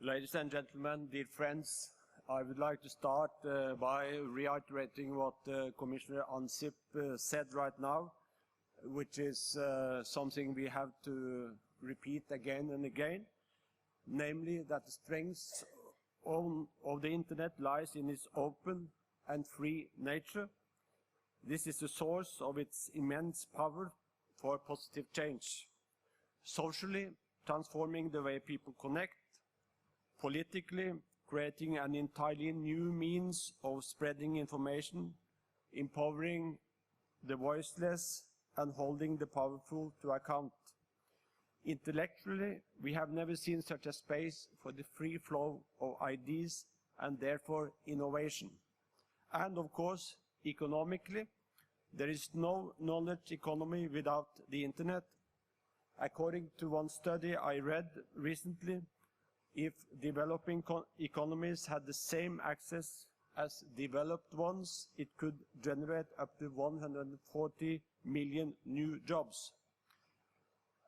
Ladies and gentlemen, dear friends, I would like to start by reiterating what Commissioner Ansip said right now, which is something we have to repeat again and again, namely that the strength of the Internet lies in its open and free nature. This is the source of its immense power for positive change, socially transforming the way people connect, politically creating an entirely new means of spreading information, empowering the voiceless and holding the powerful to account. Intellectually, we have never seen such a space for the free flow of ideas and therefore innovation. And of course, economically, there is no knowledge economy without the Internet. According to one study I read recently, if developing economies had the same access as developed ones, it could generate up to 140 million new jobs.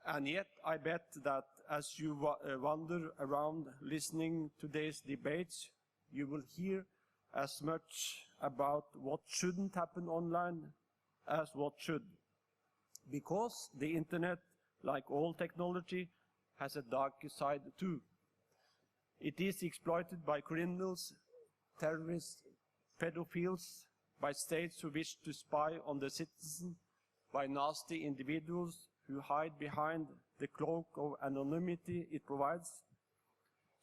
And yet, I bet that as you wander around listening to today's debates, you will hear as much about what shouldn't happen online as what should. Because the Internet, like all technology, has a dark side too. It is exploited by criminals, terrorists, pedophiles, by states who wish to spy on the citizen, by nasty individuals who hide behind the cloak of anonymity it provides.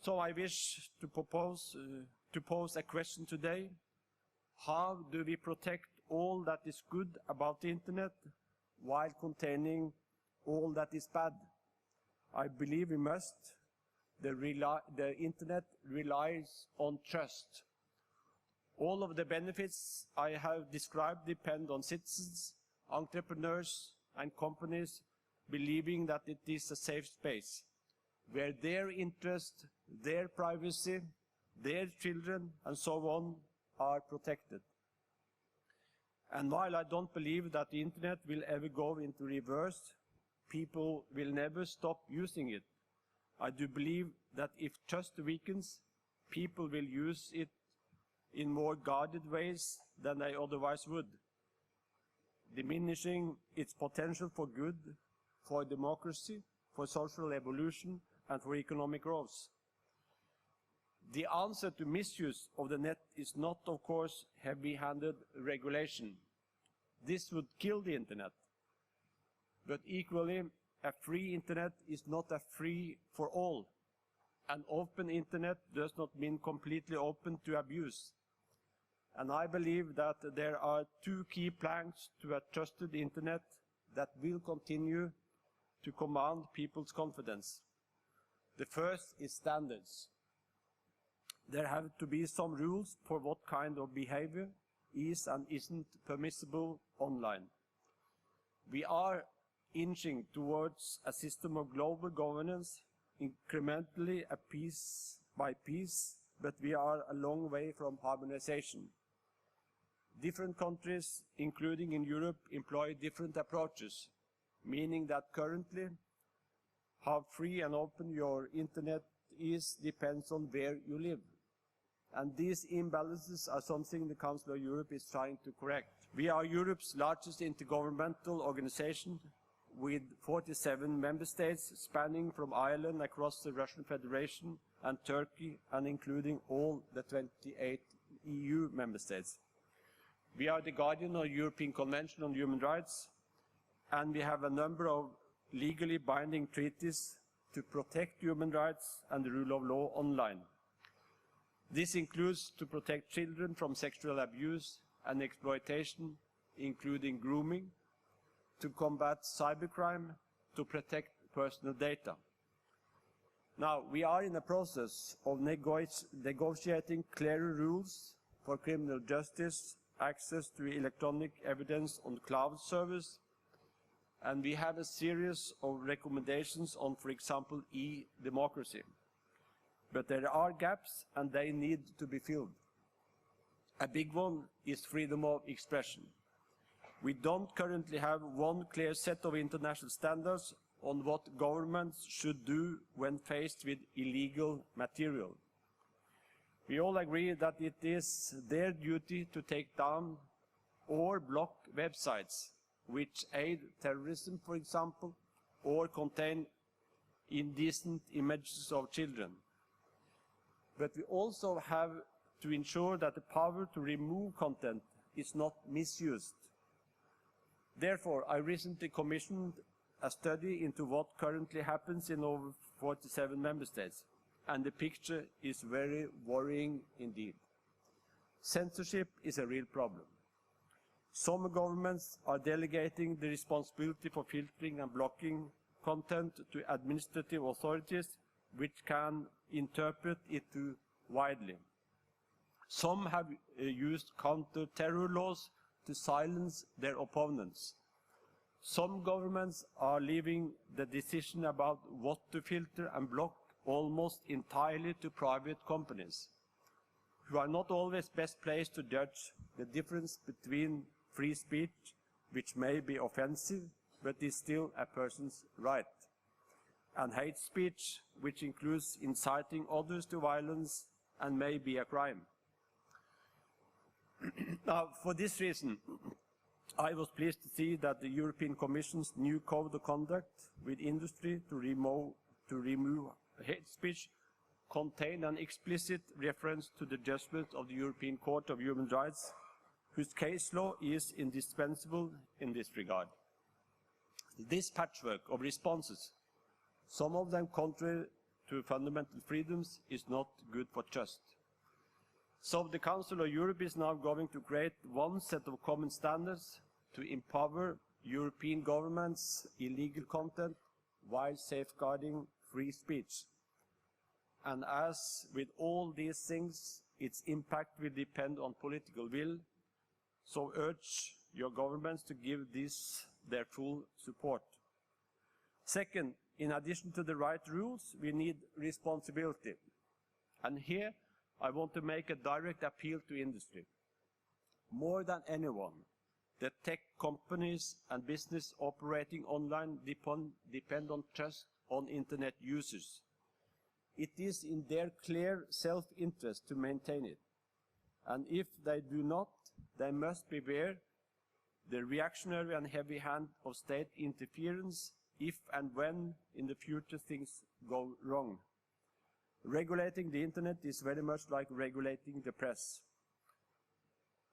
So I wish to pose a question today. How do we protect all that is good about the Internet while containing all that is bad? I believe we must. The Internet relies on trust. All of the benefits I have described depend on citizens, entrepreneurs, and companies believing that it is a safe space, where their interests, their privacy, their children, and so on are protected. And while I don't believe that the Internet will ever go into reverse, people will never stop using it. I do believe that if trust weakens, people will use it in more guarded ways than they otherwise would, diminishing its potential for good, for democracy, for social evolution, and for economic growth. The answer to misuse of the net is not, of course, heavy-handed regulation. This would kill the Internet. But equally, a free Internet is not a free for all. An open Internet does not mean completely open to abuse. And I believe that there are two key planks to a trusted Internet that will continue to command people's confidence. The first is standards. There have to be some rules for what kind of behavior is and isn't permissible online. We are inching towards a system of global governance, incrementally, a piece by piece, but we are a long way from harmonization. Different countries, including in Europe, employ different approaches, meaning that currently, how free and open your Internet is depends on where you live. And these imbalances are something the Council of Europe is trying to correct. We are Europe's largest intergovernmental organization, with 47 member states spanning from Ireland across the Russian Federation and Turkey, and including all the 28 EU member states. We are the guardian of the European Convention on Human Rights, and we have a number of legally binding treaties to protect human rights and the rule of law online. This includes to protect children from sexual abuse and exploitation, including grooming, to combat cybercrime, to protect personal data. Now, we are in a process of negotiating clearer rules for criminal justice, access to electronic evidence on cloud service, and we have a series of recommendations on, for example, e-democracy. But there are gaps, and they need to be filled. A big one is freedom of expression. We don't currently have one clear set of international standards on what governments should do when faced with illegal material. We all agree that it is their duty to take down or block websites which aid terrorism, for example, or contain indecent images of children. But we also have to ensure that the power to remove content is not misused. Therefore, I recently commissioned a study into what currently happens in over 47 member states, and the picture is very worrying indeed. Censorship is a real problem. Some governments are delegating the responsibility for filtering and blocking content to administrative authorities, which can interpret it too widely. Some have used counter-terror laws to silence their opponents. Some governments are leaving the decision about what to filter and block almost entirely to private companies, who are not always best placed to judge the difference between free speech, which may be offensive, but is still a person's right, and hate speech, which includes inciting others to violence and may be a crime. Now, for this reason, I was pleased to see that the European Commission's new code of conduct with industry to remove hate speech contained an explicit reference to the judgment of the European Court of Human Rights, whose case law is indispensable in this regard. This patchwork of responses, some of them contrary to fundamental freedoms, is not good for trust. So the Council of Europe is now going to create one set of common standards to empower European governments' illegal content while safeguarding free speech. And as with all these things, its impact will depend on political will, so urge your governments to give this their full support. Second, in addition to the right rules, we need responsibility. And here, I want to make a direct appeal to industry. More than anyone, the tech companies and business operating online depend on trust on internet users. It is in their clear self-interest to maintain it. And if they do not, they must beware the reactionary and heavy hand of state interference if and when in the future things go wrong. Regulating the internet is very much like regulating the press.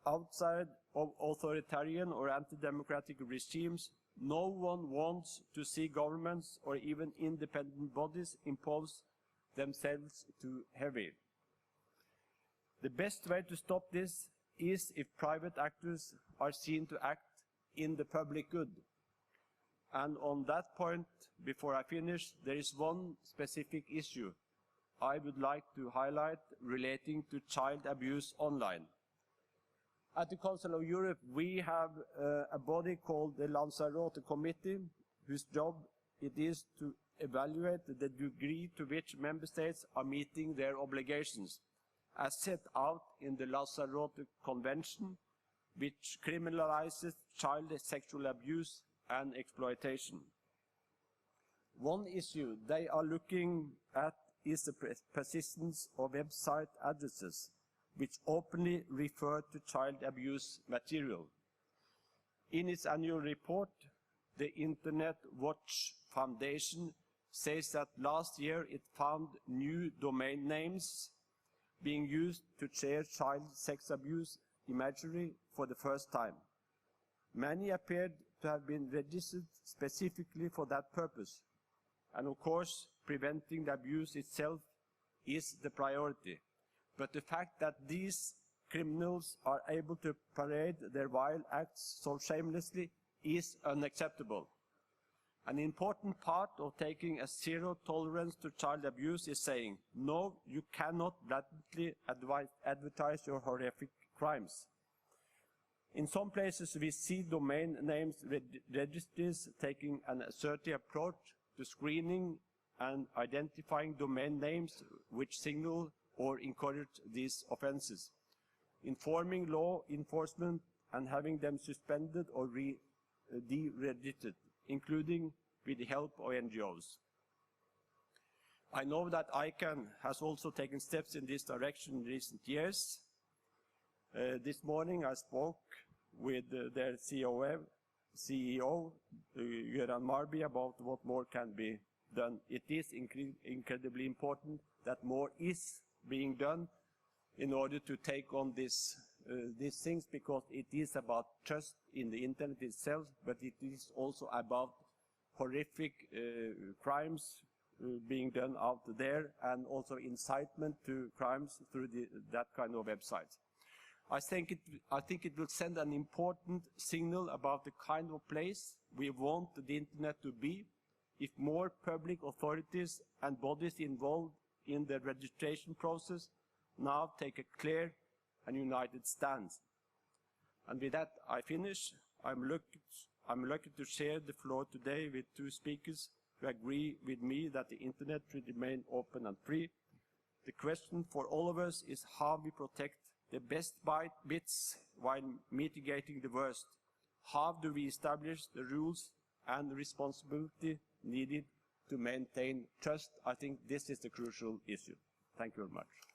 Outside of authoritarian or anti-democratic regimes, no one wants to see governments or even independent bodies impose themselves too heavy. The best way to stop this is if private actors are seen to act in the public good. And on that point, before I finish, there is one specific issue I would like to highlight relating to child abuse online. At the Council of Europe, we have a body called the Lanzarote Committee, whose job it is to evaluate the degree to which member states are meeting their obligations, as set out in the Lanzarote Convention, which criminalizes child sexual abuse and exploitation. One issue they are looking at is the persistence of website addresses which openly refer to child abuse material. In its annual report, the Internet Watch Foundation says that last year it found new domain names being used to share child sex abuse imagery for the first time. Many appeared to have been registered specifically for that purpose. And of course, preventing the abuse itself is the priority. But the fact that these criminals are able to parade their vile acts so shamelessly is unacceptable. An important part of taking a zero tolerance to child abuse is saying, no, you cannot blatantly advertise your horrific crimes. In some places, we see domain names registries taking an assertive approach to screening and identifying domain names which signal or encourage these offenses, informing law enforcement and having them suspended or deregistered, including with the help of NGOs. I know that ICANN has also taken steps in this direction in recent years. This morning I spoke with their CEO, Göran Marby, about what more can be done. It is incredibly important that more is being done in order to take on these things, because it is about trust in the internet itself, but it is also about horrific crimes being done out there, and also incitement to crimes through that kind of websites. I think it will send an important signal about the kind of place we want the internet to be if more public authorities and bodies involved in the registration process now take a clear and united stance. And with that, I finish. I'm lucky to share the floor today with two speakers who agree with me that the internet should remain open and free. The question for all of us is how we protect the best bits while mitigating the worst. How do we establish the rules and the responsibility needed to maintain trust? I think this is the crucial issue. Thank you very much.